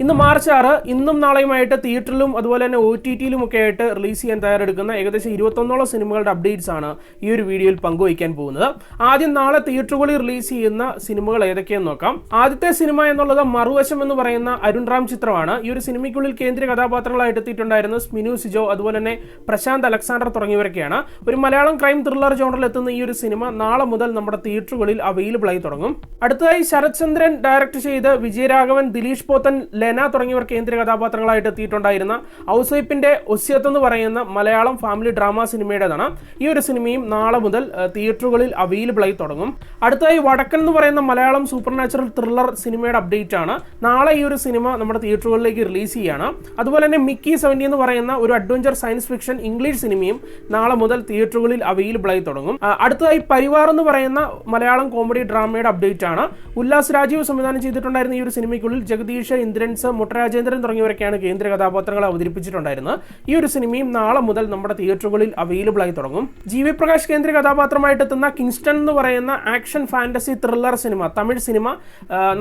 ഇന്ന് മാർച്ച് 6 ഇന്നും നാളെയുമായിട്ട് തിയേറ്ററിലും അതുപോലെ തന്നെ OTT-യിലും ഒക്കെ ആയിട്ട് റിലീസ് ചെയ്യാൻ തയ്യാറെടുക്കുന്ന ഏകദേശം 21ഓളം സിനിമകളുടെ അപ്ഡേറ്റ്സ് ആണ് ഈ ഒരു വീഡിയോയിൽ പങ്കുവയ്ക്കാൻ പോകുന്നത്. ആദ്യം നാളെ തിയേറ്ററുകളിൽ റിലീസ് ചെയ്യുന്ന സിനിമകൾ ഏതൊക്കെയെന്ന് നോക്കാം. ആദ്യത്തെ സിനിമ എന്നുള്ളത് മറുവശം എന്ന് പറയുന്ന അരുൺ റാം ചിത്രമാണ്. ഈ ഒരു സിനിമയ്ക്കുള്ളിൽ കേന്ദ്ര കഥാപാത്രങ്ങളായിട്ട് എത്തിയിട്ടുണ്ടായിരുന്ന സ്മിനു സിജോ അതുപോലെ തന്നെ പ്രശാന്ത് അലക്സാണ്ടർ തുടങ്ങിയവരൊക്കെയാണ്. ഒരു മലയാളം ക്രൈം ത്രില്ലർ ജോണറിൽ എത്തുന്ന ഈ ഒരു സിനിമ നാളെ മുതൽ നമ്മുടെ തിയേറ്ററുകളിൽ അവൈലബിൾ ആയി തുടങ്ങും. അടുത്തതായി ശരത് ചന്ദ്രൻ ഡയറക്ട് ചെയ്ത് വിജയരാഘവൻ, ദിലീഷ് പോത്തൻ, ലെന തുടങ്ങിയവർ കേന്ദ്ര കഥാപാത്രങ്ങളായിട്ട് എത്തിയിട്ടുണ്ടായിരുന്ന ഔസൈപ്പിന്റെ ഒസ്യത്ത് എന്ന് പറയുന്ന മലയാളം ഫാമിലി ഡ്രാമ സിനിമയുടേതാണ്. ഈ ഒരു സിനിമയും നാളെ മുതൽ തിയേറ്ററുകളിൽ അവൈലബിൾ ആയി തുടങ്ങും. അടുത്തതായി വടക്കൻ എന്ന് പറയുന്ന മലയാളം സൂപ്പർ നാച്ചുറൽ ത്രില്ലർ സിനിമയുടെ അപ്ഡേറ്റ് ആണ്. നാളെ ഈ ഒരു സിനിമ നമ്മുടെ തിയേറ്ററുകളിലേക്ക് റിലീസ് ചെയ്യാണ്. അതുപോലെ തന്നെ മിക്കി 70 എന്ന് പറയുന്ന ഒരു അഡ്വഞ്ചർ സയൻസ് ഫിക്ഷൻ ഇംഗ്ലീഷ് സിനിമയും നാളെ മുതൽ തിയേറ്ററുകളിൽ അവൈലബിൾ ആയി തുടങ്ങും. അടുത്തതായി പരിവാർ എന്ന് പറയുന്ന മലയാളം കോമഡി ഡ്രാമയുടെ അപ്ഡേറ്റ് ആണ്. ഉല്ലാസ് രാജീവ് സംവിധാനം ചെയ്തിട്ടുണ്ടായിരുന്ന ഈ ഒരു സിനിമയ്ക്കുള്ളിൽ ജഗദീഷ്, ഇന്ദ്രൻസ്, മുട്ടരാജേന്ദ്രൻ തുടങ്ങിയവരൊക്കെയാണ് കേന്ദ്ര കഥാപാത്രങ്ങളെ അവതരിപ്പിച്ചിട്ടുണ്ടായിരുന്നത്. ഈ ഒരു സിനിമയും നാളെ മുതൽ നമ്മുടെ തിയേറ്ററുകളിൽ അവൈലബിൾ ആയി തുടങ്ങും. GV പ്രകാശ് കേന്ദ്ര കഥാപാത്രമായിട്ട് എത്തുന്ന കിങ്സ്റ്റൺ എന്ന് പറയുന്ന action fantasy thriller cinema, Tamil cinema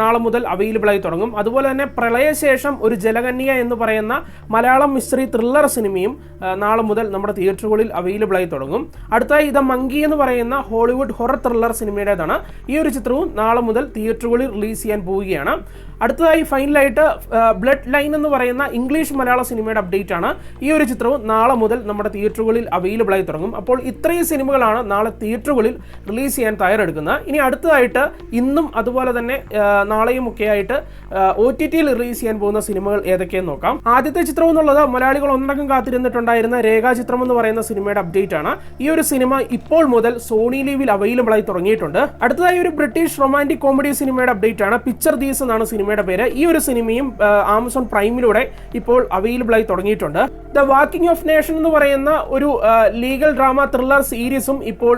നാളെ മുതൽ അവൈലബിൾ ആയി തുടങ്ങും. അതുപോലെ തന്നെ പ്രളയശേഷം ഒരു ജലകന്യ എന്ന് പറയുന്ന മലയാളം മിസ്റ്ററി ത്രില്ലർ സിനിമയും നാളെ മുതൽ നമ്മുടെ തിയേറ്ററുകളിൽ അവൈലബിൾ ആയി തുടങ്ങും. അടുത്തായി ദ മങ്കി എന്ന് പറയുന്ന ഹോളിവുഡ് ഹൊറർ ത്രില്ലർ സിനിമയുടേതാണ്. ഈ ഒരു ചിത്രവും നാളെ മുതൽ തിയേറ്ററുകളിൽ റിലീസ് ചെയ്യാൻ പോവുകയാണ്. അടുത്തതായി ഫൈനലായിട്ട് ബ്ലഡ് ലൈൻ എന്ന് പറയുന്ന ഇംഗ്ലീഷ് മലയാള സിനിമയുടെ അപ്ഡേറ്റ് ആണ്. ഈ ഒരു ചിത്രവും നാളെ മുതൽ നമ്മുടെ തിയേറ്ററുകളിൽ അവൈലബിൾ ആയി തുടങ്ങും. അപ്പോൾ ഇത്രയും സിനിമകളാണ് നാളെ തിയേറ്ററുകളിൽ റിലീസ് ചെയ്യാൻ തയ്യാറെടുക്കുന്നത്. ഇനി അടുത്തതായിട്ട് ഇന്നും അതുപോലെ തന്നെ നാളെയും ഒക്കെ ആയിട്ട് OTT-യിൽ റിലീസ് ചെയ്യാൻ പോകുന്ന സിനിമകൾ ഏതൊക്കെയെന്ന് നോക്കാം. ആദ്യത്തെ ചിത്രം എന്നുള്ളത് മലയാളികൾ ഒന്നടങ്കം കാത്തിരുന്നിട്ടുണ്ടായിരുന്ന രേഖാചിത്രം എന്ന് പറയുന്ന സിനിമയുടെ അപ്ഡേറ്റ് ആണ്. ഈ ഒരു സിനിമ ഇപ്പോൾ മുതൽ സോണി ലീവിൽ അവൈലബിൾ ആയി തുടങ്ങിയിട്ടുണ്ട്. അടുത്തതായി ഒരു ബ്രിട്ടീഷ് റൊമാന്റിക് കോമഡി സിനിമയുടെ അപ്ഡേറ്റ് ആണ്. പിക്ചർ ദീസ് എന്നാണ് സിനിമയുടെ പേര്. ഈ ഒരു സിനിമയും ആമസോൺ പ്രൈമിലൂടെ ഇപ്പോൾ അവൈലബിൾ ആയി തുടങ്ങിയിട്ടുണ്ട്. ദ വാക്കിംഗ് ഓഫ് നേഷൻ എന്ന് പറയുന്ന ഒരു ലീഗൽ ഡ്രാമ ത്രില്ലർ സീരീസും ഇപ്പോൾ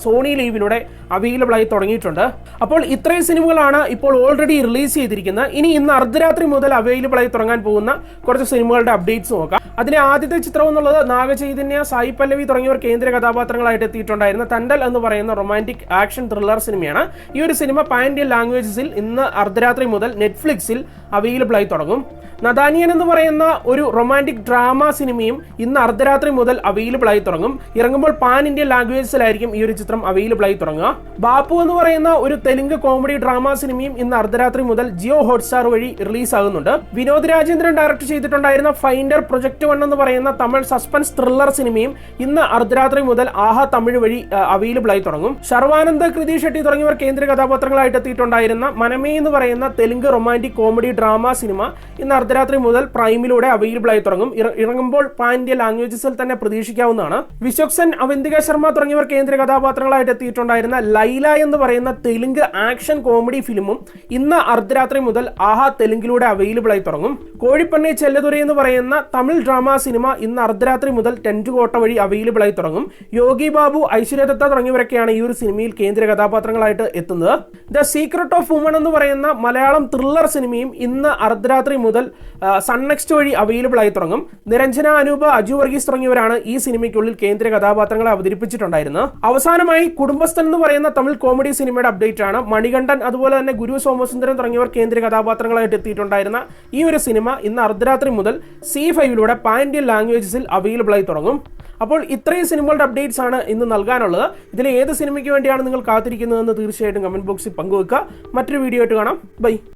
സോണി ലീവിലൂടെ അവൈലബിൾ ആയി തുടങ്ങിയിട്ടുണ്ട്. അപ്പോൾ ഇത്രയും സിനിമകളാണ് ഇപ്പോൾ ഓൾറെഡി റിലീസ് ചെയ്തിരിക്കുന്നത്. ഇനി ഇന്ന് അർദ്ധരാത്രി മുതൽ അവൈലബിൾ ആയി തുടങ്ങാൻ പോകുന്ന കുറച്ച് സിനിമകളുടെ അപ്ഡേറ്റ്സ് നോക്കാം. അതിലെ ആദ്യത്തെ ചിത്രം എന്നുള്ളത് നാഗചൈതന്യ, സായി പല്ലവി തുടങ്ങിയവർ കേന്ദ്ര കഥാപാത്രങ്ങളായിട്ട് എത്തിയിട്ടുണ്ടായിരുന്ന തണ്ടൽ എന്ന് പറയുന്ന റൊമാന്റിക് ആക്ഷൻ ത്രില്ലർ സിനിമയാണ്. ഈ ഒരു സിനിമ പാൻ ഇന്ത്യൻ ലാംഗ്വേജസിൽ ഇന്ന് അർദ്ധരാത്രി മുതൽ നെറ്റ്ഫ്ലിക്സിൽ അവൈലബിൾ ആയി തുടങ്ങും. നദാനിയൻ എന്ന് പറയുന്ന ഒരു റൊമാന്റിക് ഡ്രാമ സിനിമയും ഇന്ന് അർദ്ധരാത്രി മുതൽ അവൈലബിൾ ആയി തുടങ്ങും. ഇറങ്ങുമ്പോൾ പാൻ ഇന്ത്യൻ ലാംഗ്വേജസിലായിരിക്കും ഈ ഒരു ചിത്രം അവൈലബിൾ ആയി തുടങ്ങുക. ബാപ്പു എന്ന് പറയുന്ന ഒരു തെലുങ്ക് കോമഡി ഡ്രാമ സിനിമയും ഇന്ന് അർദ്ധരാത്രി മുതൽ ജിയോ ഹോട്ട്സ്റ്റാർ വഴി റിലീസ് ആകുന്നുണ്ട്. വിനോദ് രാജേന്ദ്രൻ ഡയറക്ട് ചെയ്തിട്ടുണ്ടായിരുന്ന ഫൈൻഡർ പ്രൊജക്ട് 1 എന്ന് പറയുന്ന തമിഴ് സസ്പെൻസ് ത്രില്ലർ സിനിമയും ഇന്ന് അർദ്ധരാത്രി മുതൽ ആഹാ തമിഴ് വഴി അവൈലബിൾ ആയി തുടങ്ങും. ശർവാനന്ദ്, കൃതി ഷെട്ടി തുടങ്ങിയവർ കേന്ദ്ര കഥാപാത്രങ്ങളായിട്ട് എത്തിയിട്ടുണ്ടായിരുന്ന മനമേ എന്ന് പറയുന്ന Telugu romantic comedy drama cinema ഇന്ന് അർദ്ധരാത്രി മുതൽ പ്രൈമിലൂടെ അവൈലബിൾ ആയി തുടങ്ങും. ഇറങ്ങുമ്പോൾ പാൻ ഇന്ത്യ ലാംഗ്വേജസിൽ തന്നെ പ്രതീക്ഷിക്കാവുന്നതാണ്. വിശ്വക്സൻ, അവന്തിക ശർമ്മ തുടങ്ങിയവർ കേന്ദ്ര കഥാപാത്രങ്ങളായിട്ട് എത്തിയിട്ടുണ്ടായിരുന്ന ലൈല എന്ന് പറയുന്ന തെലുങ്ക് ആക്ഷൻ കോമഡി ഫിലിമും ഇന്ന് അർദ്ധരാത്രി മുതൽ ആഹാ തെലുങ്കിലൂടെ അവൈലബിൾ ആയി തുടങ്ങും. കോഴിപ്പണ്ണി ചെല്ലതുര എന്ന് പറയുന്ന തമിഴ് ഡ്രാമ സിനിമ ഇന്ന് അർദ്ധരാത്രി മുതൽ ടെന്റ് കോട്ട വഴി അവൈലബിൾ ആയി തുടങ്ങും. യോഗി ബാബു, ഐശ്വര്യ ദത്ത തുടങ്ങിയവരൊക്കെയാണ് ഈ ഒരു സിനിമയിൽ കേന്ദ്ര കഥാപാത്രങ്ങളായിട്ട് എത്തുന്നത്. ദ സീക്രട്ട് ഓഫ് വുമൺ എന്ന് പറയുന്ന മലയാളം ത്രില്ലർ സിനിമയും ഇന്ന് അർദ്ധരാത്രി മുതൽ സൺ നെക്സ്റ്റ് വഴി അവൈലബിൾ ആയി തുടങ്ങും. നിരഞ്ജന, അനൂപ്, അജു വർഗീസ് തുടങ്ങിയവരാണ് ഈ സിനിമയ്ക്കുള്ളിൽ കേന്ദ്ര കഥാപാത്രങ്ങളെ അവതരിപ്പിച്ചിട്ടുണ്ടായിരുന്നത്. അവസാനമായി കുടുംബസ്ഥൻ എന്ന് പറയുന്ന തമിഴ് കോമഡി സിനിമയുടെ അപ്ഡേറ്റ് ആണ്. മണികണ്ഠൻ അതുപോലെ തന്നെ ഗുരു സോമസുന്ദരൻ തുടങ്ങിയവർ കേന്ദ്ര കഥാപാത്രങ്ങളായിട്ട് എത്തിയിട്ടുണ്ടായിരുന്ന ഈ ഒരു സിനിമ ഇന്ന് അർദ്ധരാത്രി മുതൽ C5-ലൂടെ പാൻ ഇന്ത്യൻ ലാംഗ്വേജസിൽ അവൈലബിൾ ആയി തുടങ്ങും. അപ്പോൾ ഇത്രയും സിനിമകളുടെ അപ്ഡേറ്റ്സ് ആണ് ഇന്ന് നൽകാനുള്ളത്. ഇതിലെ ഏത് സിനിമയ്ക്ക് വേണ്ടിയാണ് നിങ്ങൾ കാത്തിരിക്കുന്നതെന്ന് തീർച്ചയായിട്ടും കമന്റ് ബോക്സിൽ പങ്കുവെക്കുക. മറ്റൊരു വീഡിയോ ആയിട്ട് കാണാം. ബൈ.